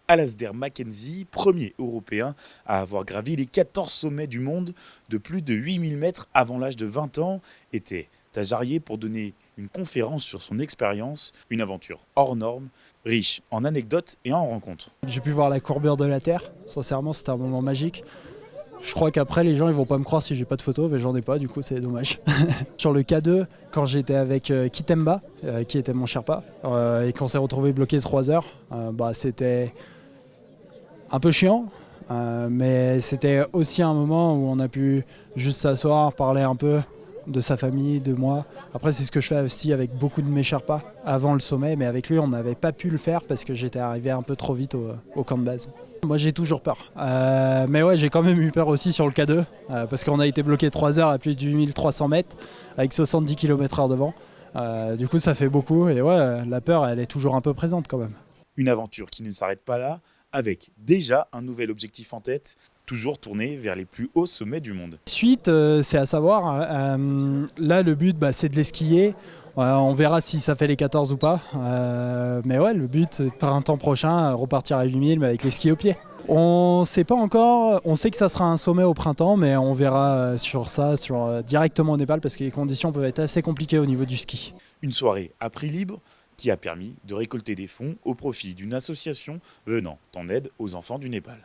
Alasdair Mackenzie, premier Européen à avoir gravi les 14 sommets du monde de plus de 8000 mètres avant l'âge de 20 ans, était à Jarrier pour donner une conférence sur son expérience, une aventure hors norme, riche en anecdotes et en rencontres. J'ai pu voir la courbure de la Terre, sincèrement c'était un moment magique. Je crois qu'après les gens ils vont pas me croire si j'ai pas de photos, mais j'en ai pas, du coup c'est dommage. Sur le K2, quand j'étais avec Kitemba, qui était mon Sherpa, et qu'on s'est retrouvé bloqué 3 heures, c'était un peu chiant, mais c'était aussi un moment où on a pu juste s'asseoir, parler un peu de sa famille, de moi. Après c'est ce que je fais aussi avec beaucoup de mes Sherpas avant le sommet, mais avec lui on n'avait pas pu le faire parce que j'étais arrivé un peu trop vite au camp de base. Moi j'ai toujours peur, mais ouais j'ai quand même eu peur aussi sur le K2, parce qu'on a été bloqué 3 heures à plus de 8300 mètres avec 70 km/h devant. Du coup ça fait beaucoup et ouais la peur elle est toujours un peu présente quand même. Une aventure qui ne s'arrête pas là, avec déjà un nouvel objectif en tête, toujours tourné vers les plus hauts sommets du monde. Suite, c'est à savoir, là le but c'est de les skier. On verra si ça fait les 14 ou pas. Mais ouais, le but c'est de printemps prochain repartir à 8000 mais avec les skis au pied. On ne sait pas encore, on sait que ça sera un sommet au printemps, mais on verra sur ça directement au Népal parce que les conditions peuvent être assez compliquées au niveau du ski. Une soirée à prix libre qui a permis de récolter des fonds au profit d'une association venant en aide aux enfants du Népal.